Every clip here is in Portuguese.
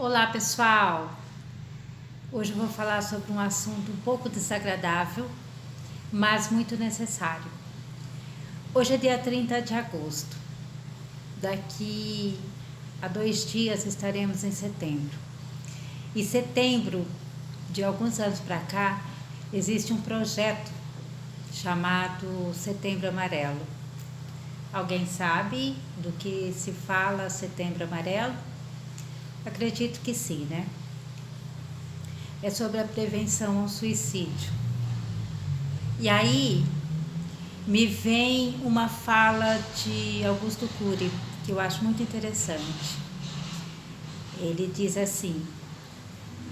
Olá pessoal, hoje eu vou falar sobre um assunto um pouco desagradável, mas muito necessário. Hoje é dia 30 de agosto, daqui a 2 dias estaremos em setembro. E setembro, de alguns anos para cá, existe um projeto chamado Setembro Amarelo. Alguém sabe do que se fala Setembro Amarelo? Acredito que sim, né? É sobre a prevenção ao suicídio. E aí me vem uma fala de Augusto Cury, que eu acho muito interessante. Ele diz assim,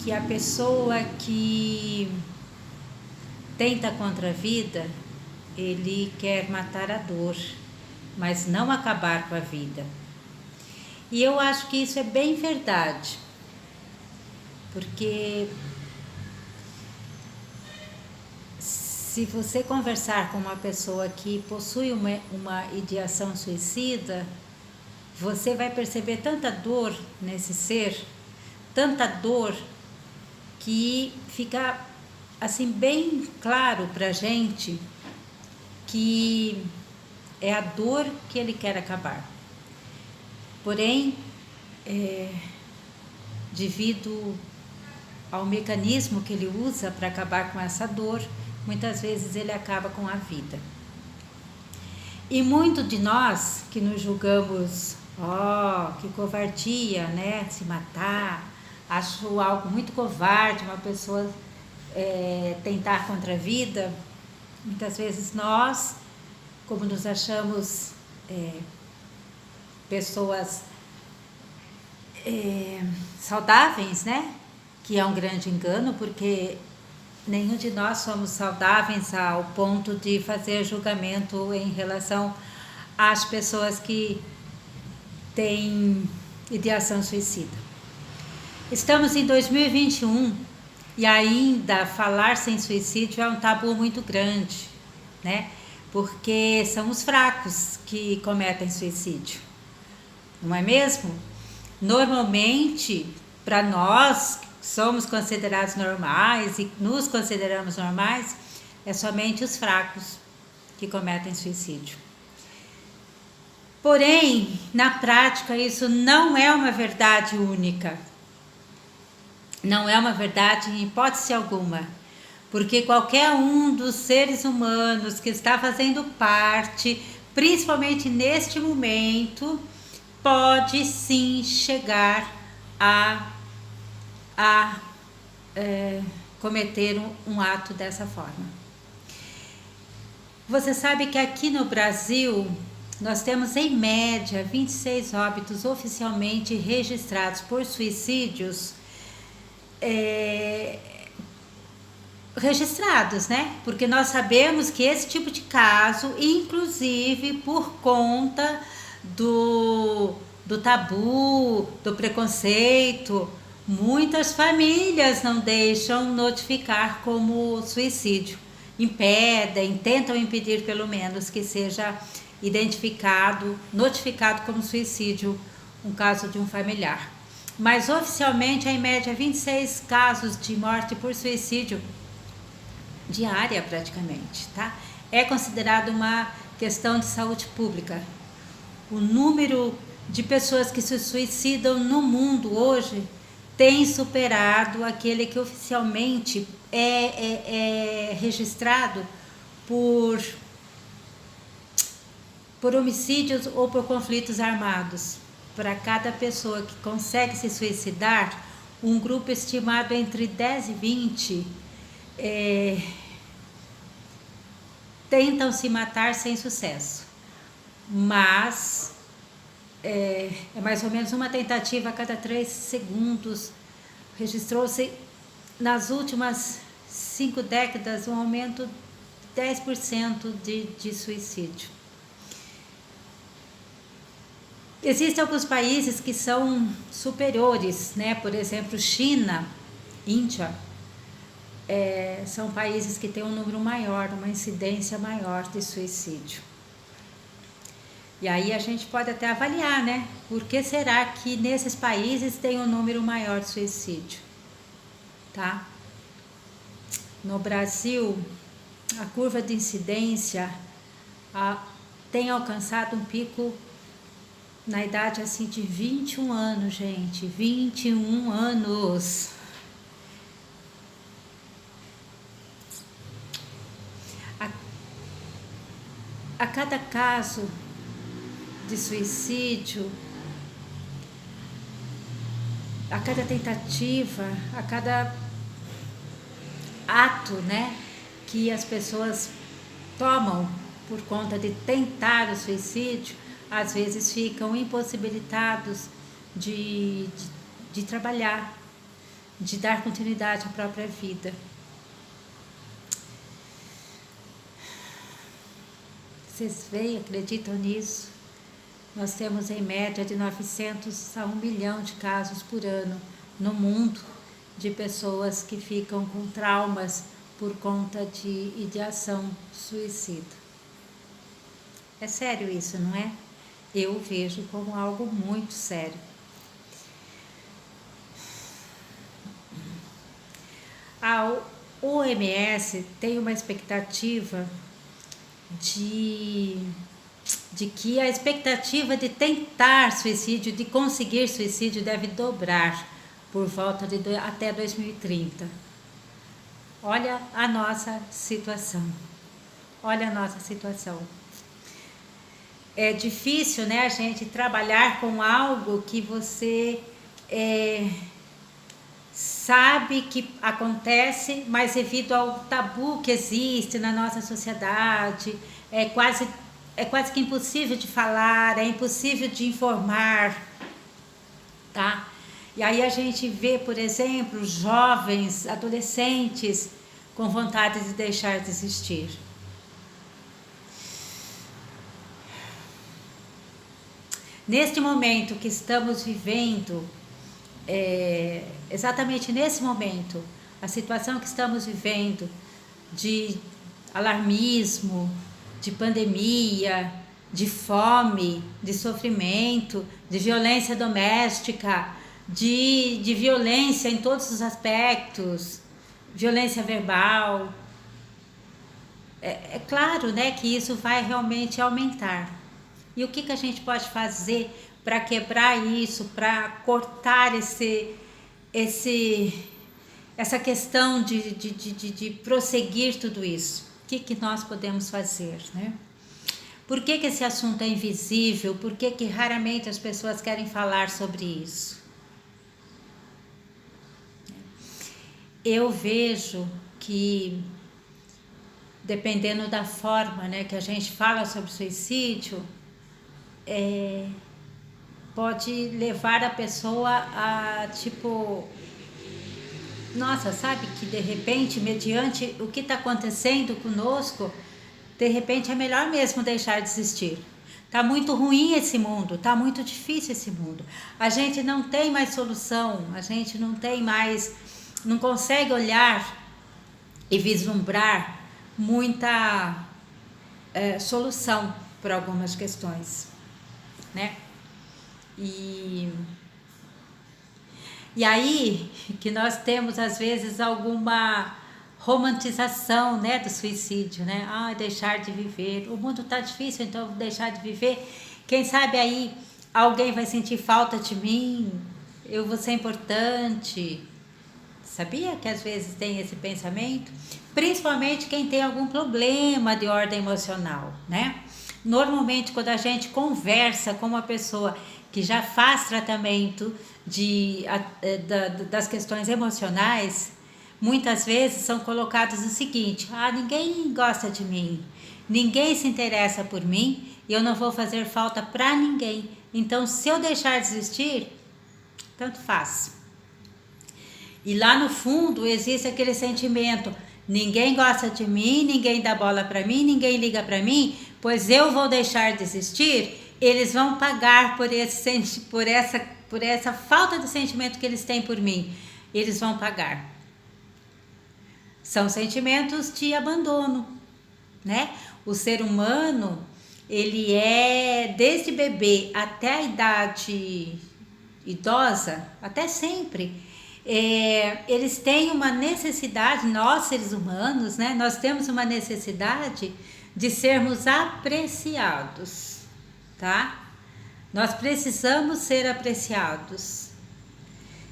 que a pessoa que tenta contra a vida, ele quer matar a dor, mas não acabar com a vida. E eu acho que isso é bem verdade, porque se você conversar com uma pessoa que possui uma ideação suicida, você vai perceber tanta dor nesse ser, tanta dor, que fica assim bem claro pra gente que é a dor que ele quer acabar. Porém, devido ao mecanismo que ele usa para acabar com essa dor, muitas vezes ele acaba com a vida. E muito de nós que nos julgamos, que covardia, né? Se matar, acho algo muito covarde uma pessoa tentar contra a vida. Muitas vezes nós, como nos achamos pessoas saudáveis, né? Que é um grande engano, porque nenhum de nós somos saudáveis ao ponto de fazer julgamento em relação às pessoas que têm ideação suicida. Estamos em 2021 e ainda falar sem suicídio é um tabu muito grande, né? Porque são os fracos que cometem suicídio, não é mesmo? Normalmente, para nós somos considerados normais e nos consideramos normais, é somente os fracos que cometem suicídio. Porém, na prática, isso não é uma verdade única. Não é uma verdade em hipótese alguma. Porque qualquer um dos seres humanos que está fazendo parte, principalmente neste momento, pode sim chegar a cometer um ato dessa forma. Você sabe que aqui no Brasil nós temos em média 26 óbitos oficialmente registrados por suicídios registrados, né? Porque nós sabemos que esse tipo de caso, inclusive por conta do tabu, do preconceito, muitas famílias não deixam notificar como suicídio, impedem, tentam impedir pelo menos que seja identificado, notificado como suicídio um caso de um familiar. Mas oficialmente, em média, 26 casos de morte por suicídio diária praticamente, tá? É considerado uma questão de saúde pública. O número de pessoas que se suicidam no mundo hoje tem superado aquele que oficialmente é registrado por homicídios ou por conflitos armados. Para cada pessoa que consegue se suicidar, um grupo estimado entre 10 e 20 tentam se matar sem sucesso. Mas é mais ou menos uma tentativa a cada 3 segundos. Registrou-se nas últimas 5 décadas um aumento de 10% de suicídio. Existem alguns países que são superiores, né? Por exemplo, China, Índia, são países que têm um número maior, uma incidência maior de suicídio. E aí a gente pode até avaliar, né? Por que será que nesses países tem um número maior de suicídio, tá? No Brasil, a curva de incidência tem alcançado um pico na idade assim de 21 anos, gente. 21 anos. A cada caso de suicídio, a cada tentativa, a cada ato, né, que as pessoas tomam por conta de tentar o suicídio, às vezes ficam impossibilitados de trabalhar, de dar continuidade à própria vida. Vocês veem, acreditam nisso? Nós temos em média de 900 a 1 milhão de casos por ano no mundo de pessoas que ficam com traumas por conta de ideação suicida. É sério isso, não é? Eu vejo como algo muito sério. A OMS tem uma expectativa de que a expectativa de tentar suicídio, de conseguir suicídio, deve dobrar por volta de até 2030. Olha a nossa situação. Olha a nossa situação. É difícil, né, a gente trabalhar com algo que você sabe que acontece, mas devido ao tabu que existe na nossa sociedade, é quase que impossível de falar, é impossível de informar, tá? E aí a gente vê, por exemplo, jovens, adolescentes com vontade de deixar de existir. Neste momento que estamos vivendo, exatamente nesse momento, a situação que estamos vivendo de alarmismo, de pandemia, de fome, de sofrimento, de violência doméstica, de violência em todos os aspectos, violência verbal. É claro, né, que isso vai realmente aumentar. E o que a gente pode fazer para quebrar isso, para cortar essa questão de prosseguir tudo isso? O que nós podemos fazer, né? Por que esse assunto é invisível? Por que raramente as pessoas querem falar sobre isso? Eu vejo que, dependendo da forma, né, que a gente fala sobre suicídio, pode levar a pessoa a, nossa, sabe que de repente, mediante o que está acontecendo conosco, de repente é melhor mesmo deixar de existir. Tá muito ruim esse mundo, tá muito difícil esse mundo. A gente não tem mais solução, a gente não consegue olhar e vislumbrar muita solução para algumas questões, né? E aí que nós temos às vezes alguma romantização, né, do suicídio, né? Deixar de viver. O mundo tá difícil, então eu vou deixar de viver. Quem sabe aí alguém vai sentir falta de mim, eu vou ser importante. Sabia que às vezes tem esse pensamento? Principalmente quem tem algum problema de ordem emocional, né? Normalmente, quando a gente conversa com uma pessoa que já faz tratamento das questões emocionais, muitas vezes são colocados o seguinte: ninguém gosta de mim, ninguém se interessa por mim, e eu não vou fazer falta para ninguém. Então, se eu deixar de existir, tanto faz. E lá no fundo existe aquele sentimento: ninguém gosta de mim, ninguém dá bola para mim, ninguém liga para mim, pois eu vou deixar de existir. Eles vão pagar por essa falta de sentimento que eles têm por mim. Eles vão pagar. São sentimentos de abandono, né? O ser humano, ele é desde bebê até a idade idosa, até sempre, eles têm uma necessidade, nós seres humanos, né? Nós temos uma necessidade de sermos apreciados, tá? Nós precisamos ser apreciados.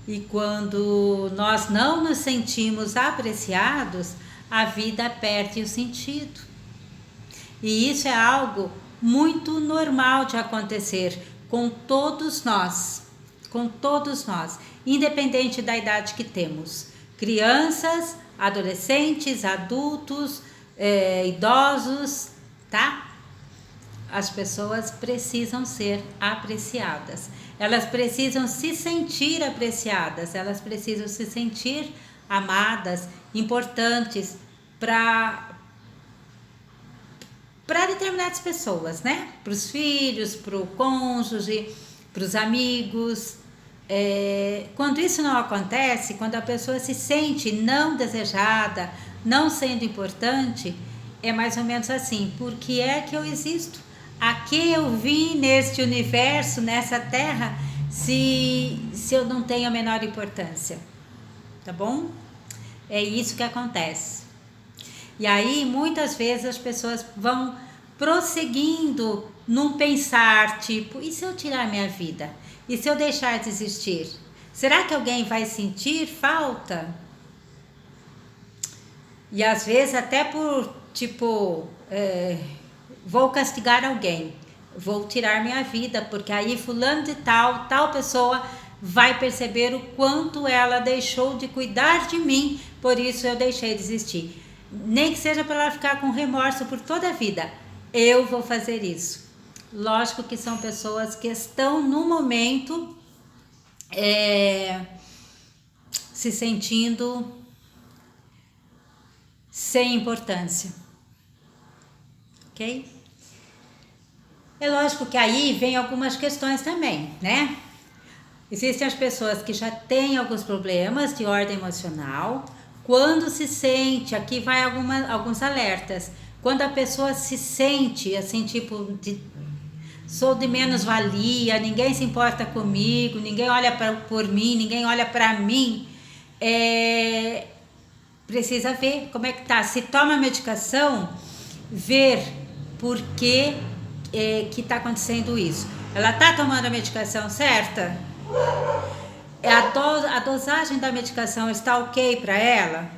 E quando nós não nos sentimos apreciados, a vida perde o sentido. E isso é algo muito normal de acontecer com todos nós, independente da idade que temos. Crianças, adolescentes, adultos, idosos, tá? As pessoas precisam ser apreciadas. Elas precisam se sentir apreciadas, elas precisam se sentir amadas, importantes para determinadas pessoas, né? Para os filhos, para o cônjuge, para os amigos. Quando isso não acontece, quando a pessoa se sente não desejada, não sendo importante, é mais ou menos assim: por que é que eu existo? A que eu vim neste universo, nessa terra, se eu não tenho a menor importância? Tá bom? É isso que acontece. E aí, muitas vezes, as pessoas vão prosseguindo num pensar, tipo, e se eu tirar minha vida? E se eu deixar de existir? Será que alguém vai sentir falta? E às vezes até por, tipo, vou castigar alguém, vou tirar minha vida, porque aí fulano de tal pessoa vai perceber o quanto ela deixou de cuidar de mim, por isso eu deixei de existir. Nem que seja para ela ficar com remorso por toda a vida, eu vou fazer isso. Lógico que são pessoas que estão no momento se sentindo sem importância, ok? É lógico que aí vem algumas questões também, né? Existem as pessoas que já têm alguns problemas de ordem emocional. Quando se sente, aqui vai alguns alertas. Quando a pessoa se sente assim, tipo, sou de menos valia, ninguém se importa comigo, ninguém olha por mim, ninguém olha para mim, precisa ver como é que tá. Se toma medicação, ver por que está acontecendo isso. Ela está tomando a medicação certa? A dosagem da medicação está ok para ela?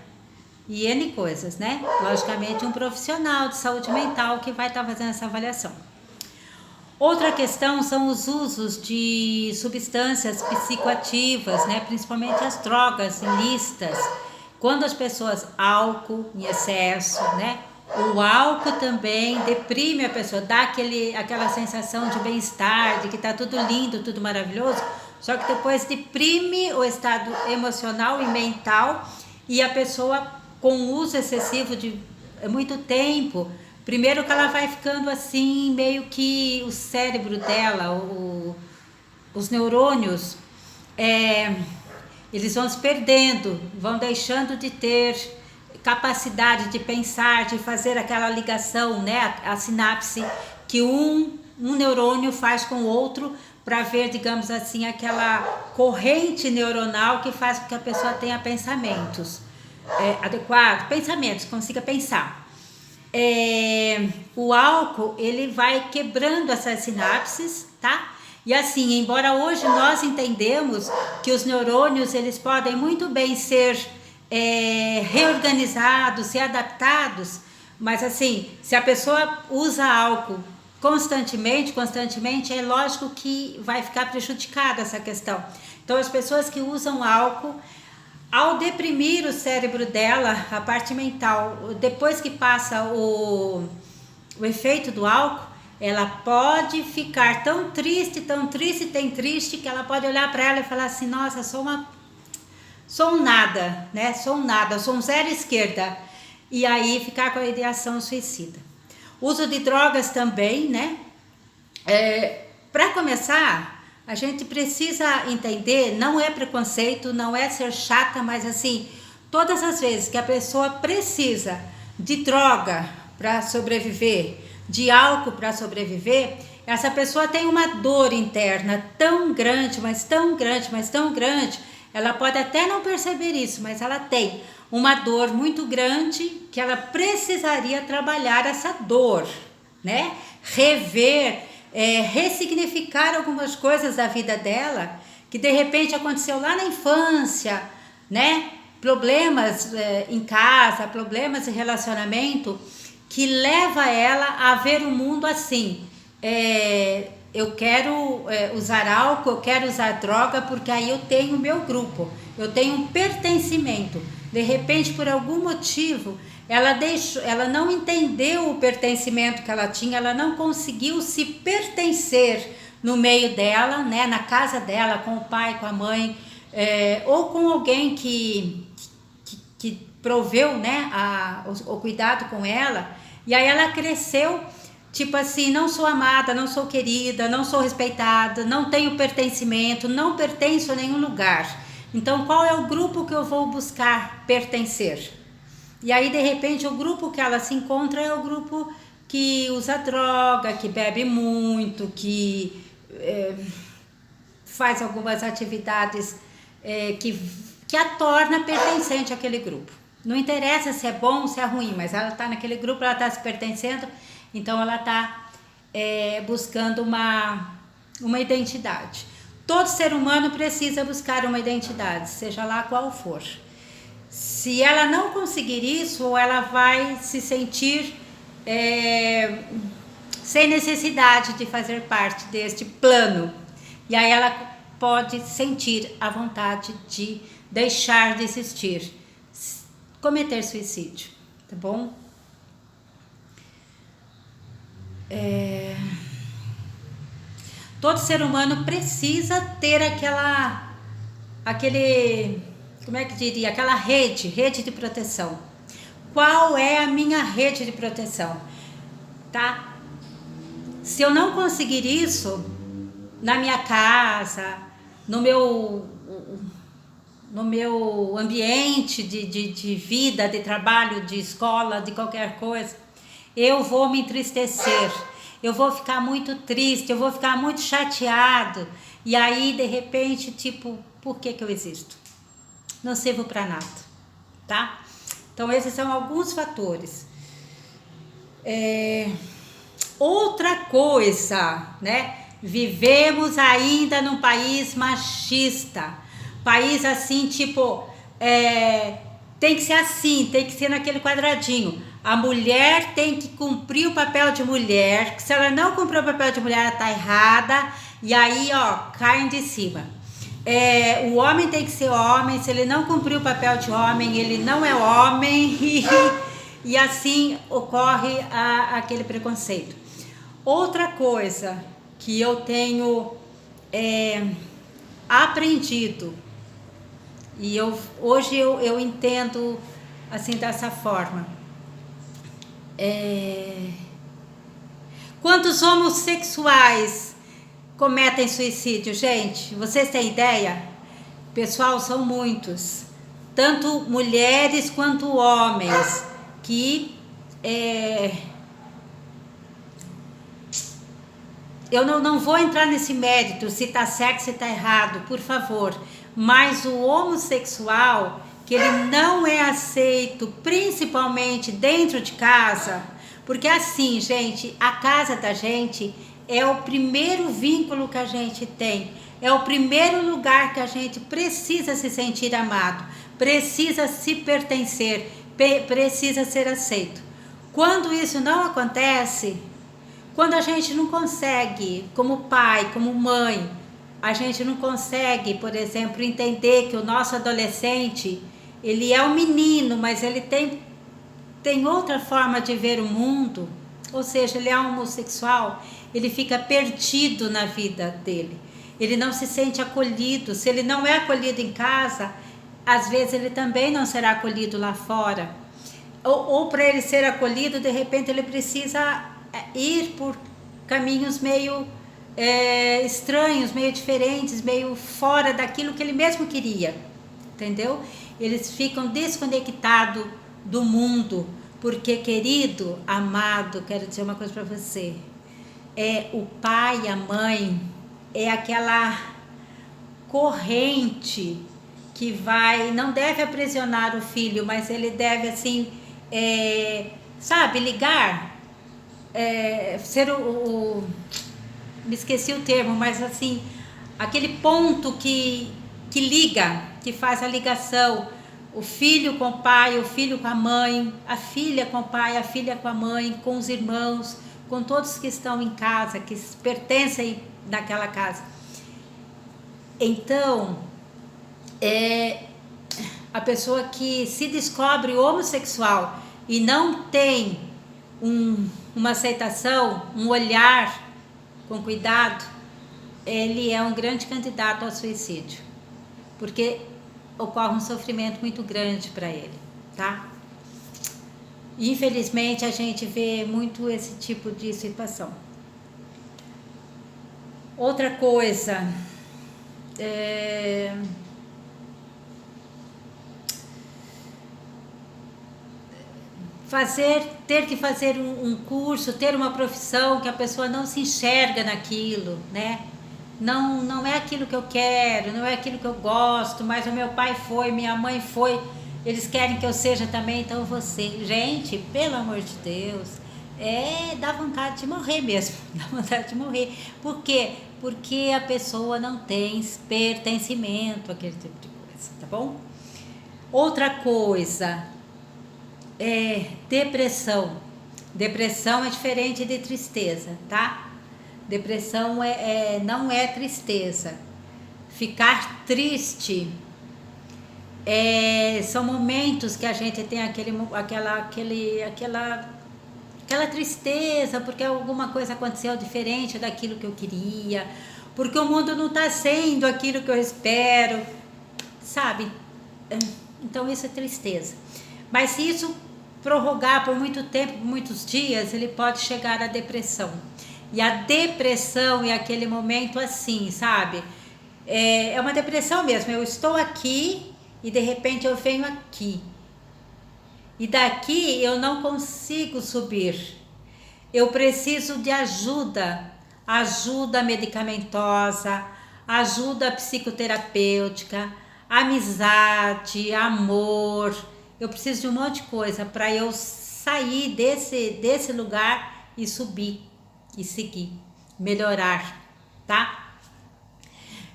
E N coisas, né? Logicamente, um profissional de saúde mental que vai estar fazendo essa avaliação. Outra questão são os usos de substâncias psicoativas, né? Principalmente as drogas ilícitas. Quando as pessoas, álcool em excesso, né? O álcool também deprime a pessoa, dá aquela sensação de bem-estar, de que está tudo lindo, tudo maravilhoso, só que depois deprime o estado emocional e mental, e a pessoa com o uso excessivo de muito tempo, primeiro que ela vai ficando assim, meio que o cérebro dela, os neurônios, eles vão se perdendo, vão deixando de ter capacidade de pensar, de fazer aquela ligação, né, a sinapse que um neurônio faz com o outro para ver, digamos assim, aquela corrente neuronal que faz com que a pessoa tenha pensamentos adequados, pensamentos, consiga pensar. O álcool, ele vai quebrando essas sinapses, tá? E assim, embora hoje nós entendemos que os neurônios, eles podem muito bem ser reorganizados, ser adaptados, mas assim, se a pessoa usa álcool constantemente, é lógico que vai ficar prejudicada essa questão. Então, as pessoas que usam álcool, ao deprimir o cérebro dela, a parte mental, depois que passa o efeito do álcool, ela pode ficar tão triste, que ela pode olhar para ela e falar assim: nossa, sou um nada, né? Sou um zero esquerda. E aí ficar com a ideação suicida. Uso de drogas também, né? Para começar, a gente precisa entender, não é preconceito, não é ser chata, mas assim, todas as vezes que a pessoa precisa de droga para sobreviver, de álcool para sobreviver, essa pessoa tem uma dor interna tão grande, mas tão grande, mas tão grande, ela pode até não perceber isso, mas ela tem uma dor muito grande que ela precisaria trabalhar essa dor, né? Rever, ressignificar algumas coisas da vida dela que de repente aconteceu lá na infância, né? Problemas em casa, problemas em relacionamento, que leva ela a ver o mundo assim. Eu quero usar álcool, eu quero usar droga, porque aí eu tenho o meu grupo, eu tenho um pertencimento. De repente, por algum motivo, ela não entendeu o pertencimento que ela tinha, ela não conseguiu se pertencer no meio dela, né, na casa dela, com o pai, com a mãe, ou com alguém que proveu, né, o cuidado com ela, e aí ela cresceu tipo assim, não sou amada, não sou querida, não sou respeitada, não tenho pertencimento, não pertenço a nenhum lugar. Então, qual é o grupo que eu vou buscar pertencer? E aí, de repente, o grupo que ela se encontra é o grupo que usa droga, que bebe muito, que faz algumas atividades que a torna pertencente àquele grupo. Não interessa se é bom ou se é ruim, mas ela está naquele grupo, ela está se pertencendo, então ela está buscando uma identidade. Todo ser humano precisa buscar uma identidade, seja lá qual for. Se ela não conseguir isso, ela vai se sentir sem necessidade de fazer parte deste plano. E aí ela pode sentir a vontade de deixar de existir, cometer suicídio, tá bom? Todo ser humano precisa ter como é que diria, aquela rede de proteção. Qual é a minha rede de proteção? Tá? Se eu não conseguir isso na minha casa, no meu ambiente de vida, de trabalho, de escola, de qualquer coisa, eu vou me entristecer, eu vou ficar muito triste, eu vou ficar muito chateado, e aí de repente, tipo, por que eu existo? Não sirvo para nada, tá? Então esses são alguns fatores. Outra coisa, né? Vivemos ainda num país machista, país assim, tipo, tem que ser assim, tem que ser naquele quadradinho. A mulher tem que cumprir o papel de mulher, que se ela não cumprir o papel de mulher, ela tá errada, e aí, ó, caem de cima. O homem tem que ser homem, se ele não cumprir o papel de homem, ele não é homem, e assim ocorre aquele preconceito. Outra coisa que eu tenho aprendido, e hoje eu entendo assim dessa forma. Quantos homossexuais cometem suicídio, gente? Vocês têm ideia? Pessoal, são muitos. Tanto mulheres quanto homens que eu não vou entrar nesse mérito, se tá certo, se tá errado, por favor. Mas o homossexual, que ele não é aceito, principalmente dentro de casa, porque assim, gente, a casa da gente é o primeiro vínculo que a gente tem, é o primeiro lugar que a gente precisa se sentir amado, precisa se pertencer, precisa ser aceito. Quando isso não acontece, quando a gente não consegue, como pai, como mãe, a gente não consegue, por exemplo, entender que o nosso adolescente, ele é um menino, mas ele tem outra forma de ver o mundo, ou seja, ele é homossexual, ele fica perdido na vida dele, ele não se sente acolhido. Se ele não é acolhido em casa, às vezes ele também não será acolhido lá fora, ou para ele ser acolhido, de repente ele precisa ir por caminhos meio estranhos, meio diferentes, meio fora daquilo que ele mesmo queria, entendeu? Eles ficam desconectados do mundo, Porque, querido, amado, quero dizer uma coisa para você. O pai e a mãe é aquela corrente que não deve aprisionar o filho, mas ele deve, assim, sabe, ligar, ser me esqueci o termo, mas assim, aquele ponto que liga, que faz a ligação, o filho com o pai, o filho com a mãe, a filha com o pai, a filha com a mãe, com os irmãos, com todos que estão em casa, que pertencem naquela casa. Então, a pessoa que se descobre homossexual e não tem uma aceitação, um olhar com cuidado, ele é um grande candidato ao suicídio, porque ocorre um sofrimento muito grande para ele, tá? Infelizmente, a gente vê muito esse tipo de situação. Outra coisa, ter que fazer um curso, ter uma profissão que a pessoa não se enxerga naquilo, né? Não é aquilo que eu quero, não é aquilo que eu gosto, mas o meu pai foi, minha mãe foi, eles querem que eu seja também, então você. Gente, pelo amor de Deus, dá vontade de morrer mesmo, dá vontade de morrer. Por quê? Porque a pessoa não tem pertencimento àquele tipo de coisa, tá bom? Outra coisa, depressão. Depressão é diferente de tristeza, tá? Depressão não é tristeza. Ficar triste são momentos que a gente tem aquela tristeza, porque alguma coisa aconteceu diferente daquilo que eu queria, porque o mundo não está sendo aquilo que eu espero, sabe? Então isso é tristeza. Mas se isso prorrogar por muito tempo, por muitos dias, ele pode chegar à depressão. E a depressão é aquele momento assim, sabe? É uma depressão mesmo. Eu estou aqui e de repente eu venho aqui. E daqui eu não consigo subir. Eu preciso de ajuda. Ajuda medicamentosa, ajuda psicoterapêutica, amizade, amor. Eu preciso de um monte de coisa para eu sair desse lugar e subir. E seguir, melhorar, tá?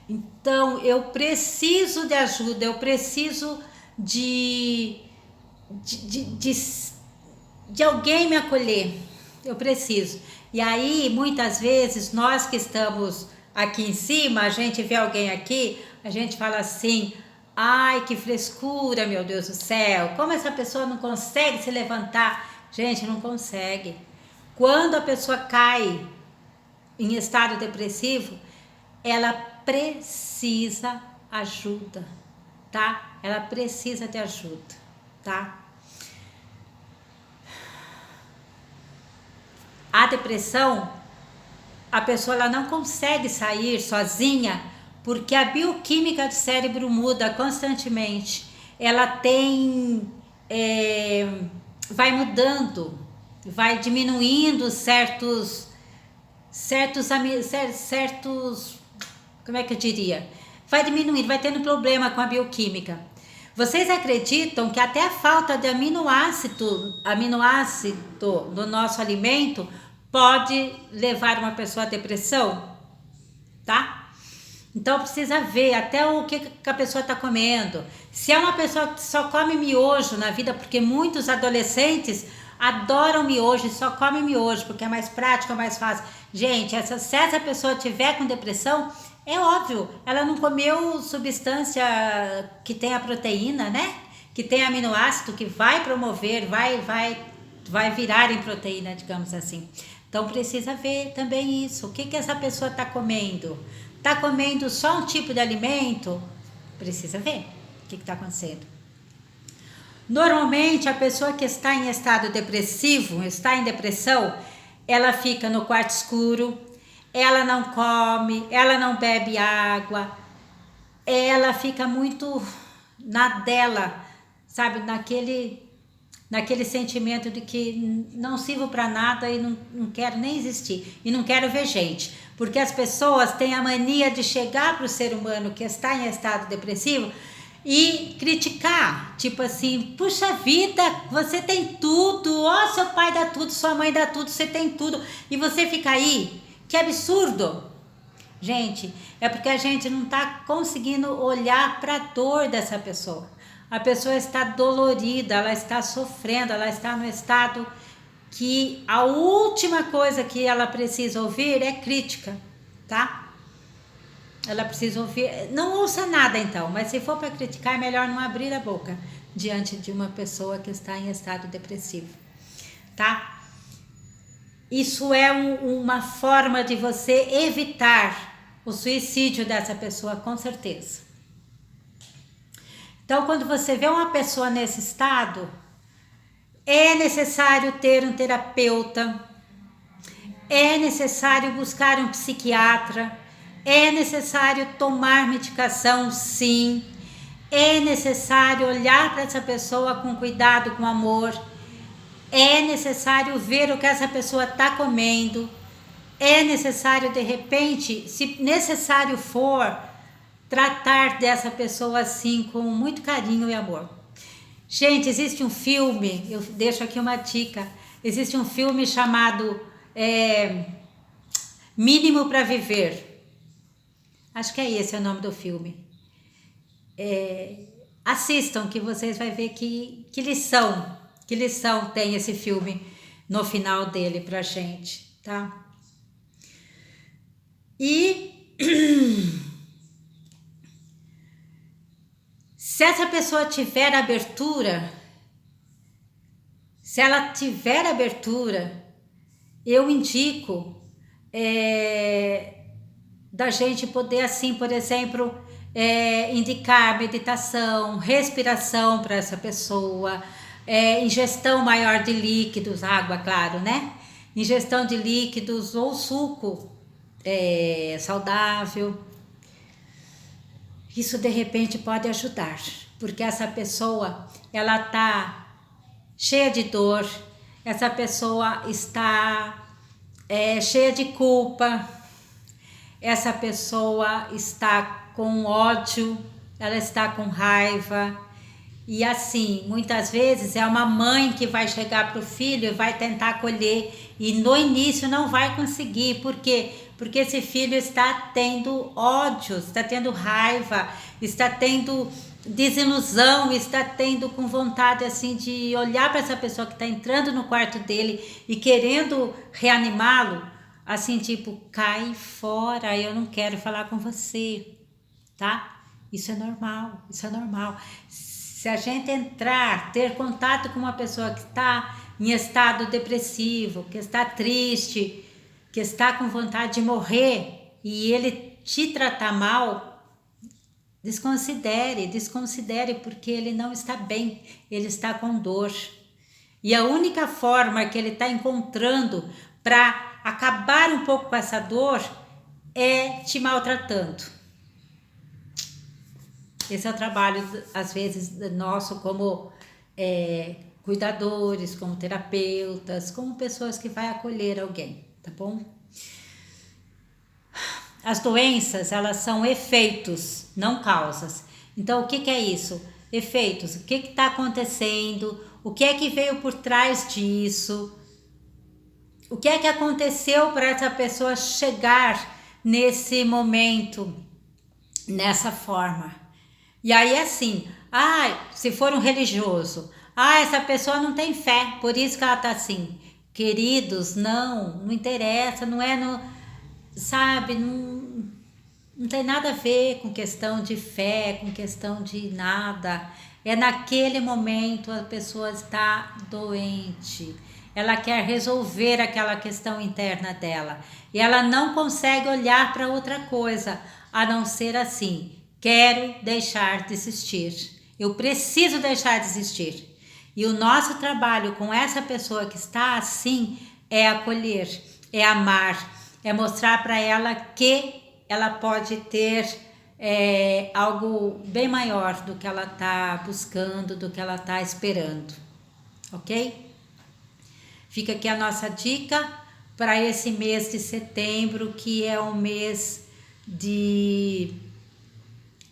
Então, eu preciso de ajuda, eu preciso de alguém me acolher, eu preciso. E aí, muitas vezes, nós que estamos aqui em cima, a gente vê alguém aqui, a gente fala assim, ai, que frescura, meu Deus do céu, como essa pessoa não consegue se levantar? Gente, não consegue. Quando a pessoa cai em estado depressivo, ela precisa ajuda, tá? Ela precisa de ajuda, tá? A depressão, a pessoa ela não consegue sair sozinha porque a bioquímica do cérebro muda constantemente. Ela vai mudando, vai diminuindo certos, como é que eu diria? Vai diminuindo, vai tendo problema com a bioquímica. Vocês acreditam que até a falta de aminoácido no nosso alimento pode levar uma pessoa à depressão? Tá? Então precisa ver até o que a pessoa está comendo. Se é uma pessoa que só come miojo na vida, porque muitos adolescentes adoram miojo e só comem miojo, porque é mais prático, é mais fácil. Gente, se essa pessoa tiver com depressão, é óbvio, ela não comeu substância que tem a proteína, né? Que tem aminoácido, que vai promover, vai virar em proteína, digamos assim. Então precisa ver também isso. O que essa pessoa está comendo? Está comendo só um tipo de alimento? Precisa ver o que está acontecendo. Normalmente a pessoa que está em estado depressivo, está em depressão, ela fica no quarto escuro, ela não come, ela não bebe água, ela fica muito na dela, sabe, naquele sentimento de que não sirvo para nada e não quero nem existir, e não quero ver gente. Porque as pessoas têm a mania de chegar para o ser humano que está em estado depressivo e criticar, tipo assim, puxa vida, você tem tudo, ó, seu pai dá tudo, sua mãe dá tudo, você tem tudo, e você fica aí, que absurdo. Gente, é porque a gente não está conseguindo olhar para a dor dessa pessoa. A pessoa está dolorida, ela está sofrendo, ela está no estado que a última coisa que ela precisa ouvir é crítica, tá? Ela precisa ouvir, não ouça nada então, mas se for para criticar é melhor não abrir a boca diante de uma pessoa que está em estado depressivo, tá? Isso é uma forma de você evitar o suicídio dessa pessoa, com certeza. Então, quando você vê uma pessoa nesse estado, é necessário ter um terapeuta, é necessário buscar um psiquiatra, é necessário tomar medicação, sim. É necessário olhar para essa pessoa com cuidado, com amor. É necessário ver o que essa pessoa está comendo. É necessário, de repente, se necessário for, tratar dessa pessoa assim com muito carinho e amor. Gente, existe um filme, eu deixo aqui uma dica. Existe um filme chamado Mínimo para Viver. Acho que é esse o nome do filme. Assistam que vocês vão ver que lição tem esse filme no final dele pra gente, tá? E se essa pessoa tiver abertura, eu indico da gente poder, assim, por exemplo, indicar meditação, respiração para essa pessoa, ingestão maior de líquidos, água, claro, né? Ingestão de líquidos ou suco saudável. Isso de repente pode ajudar, porque essa pessoa, ela tá cheia de dor, essa pessoa está cheia de culpa, essa pessoa está com ódio, ela está com raiva. E assim, muitas vezes é uma mãe que vai chegar para o filho e vai tentar acolher, e no início não vai conseguir. Por quê? Porque esse filho está tendo ódio, está tendo raiva, está tendo desilusão, está tendo com vontade assim de olhar para essa pessoa que está entrando no quarto dele e querendo reanimá-lo, assim, tipo, cai fora, eu não quero falar com você, tá? Isso é normal, isso é normal. Se a gente ter contato com uma pessoa que está em estado depressivo, que está triste, que está com vontade de morrer, e ele te tratar mal, desconsidere, porque ele não está bem, ele está com dor. E a única forma que ele está encontrando para acabar um pouco com essa dor é te maltratando. Esse é o trabalho, às vezes, nosso como cuidadores, como terapeutas, como pessoas que vai acolher alguém, tá bom? As doenças, elas são efeitos, não causas. Então, o que é isso? Efeitos. O que está acontecendo? O que é que veio por trás disso? O que é que aconteceu para essa pessoa chegar nesse momento, nessa forma? E aí assim, se for um religioso, essa pessoa não tem fé, por isso que ela tá assim. Queridos, não interessa, não é sabe, não tem nada a ver com questão de fé, com questão de nada. É naquele momento a pessoa está doente. Ela quer resolver aquela questão interna dela. E ela não consegue olhar para outra coisa, a não ser assim. Quero deixar de existir. Eu preciso deixar de existir. E o nosso trabalho com essa pessoa que está assim é acolher, é amar, é mostrar para ela que ela pode ter algo bem maior do que ela está buscando, do que ela está esperando. ok? Fica aqui a nossa dica para esse mês de setembro, que é um mês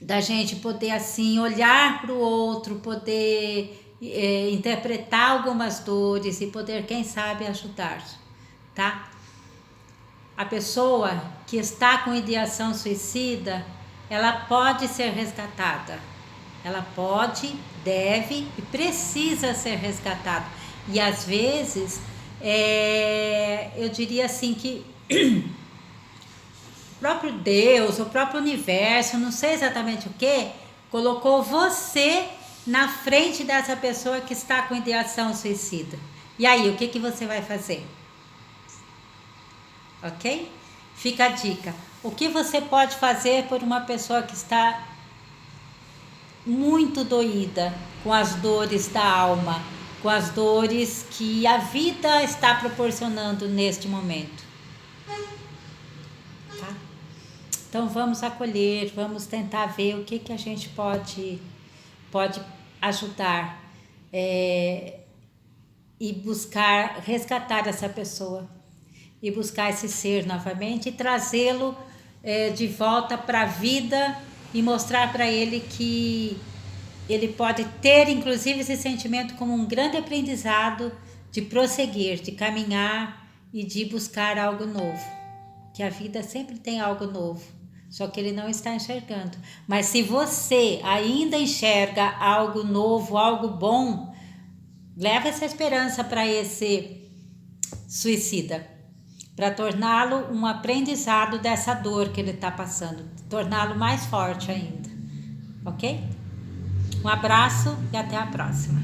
da gente poder assim olhar para o outro, poder interpretar algumas dores e poder, quem sabe, ajudar, tá? A pessoa que está com ideação suicida, ela pode ser resgatada. Ela pode, deve e precisa ser resgatada. E às vezes, eu diria assim que o próprio Deus, o próprio universo, não sei exatamente o que, colocou você na frente dessa pessoa que está com ideação suicida. E aí, o que você vai fazer? Ok? Fica a dica. O que você pode fazer por uma pessoa que está muito doída, com as dores da alma, com as dores que a vida está proporcionando neste momento? Tá? Então vamos acolher, vamos tentar ver o que a gente pode ajudar e buscar resgatar essa pessoa e buscar esse ser novamente e trazê-lo de volta para a vida e mostrar para ele que ele pode ter inclusive esse sentimento como um grande aprendizado de prosseguir, de caminhar e de buscar algo novo, que a vida sempre tem algo novo, só que ele não está enxergando. Mas se você ainda enxerga algo novo, algo bom, leva essa esperança para esse suicida, para torná-lo um aprendizado dessa dor que ele está passando, torná-lo mais forte ainda, ok? Um abraço e até a próxima.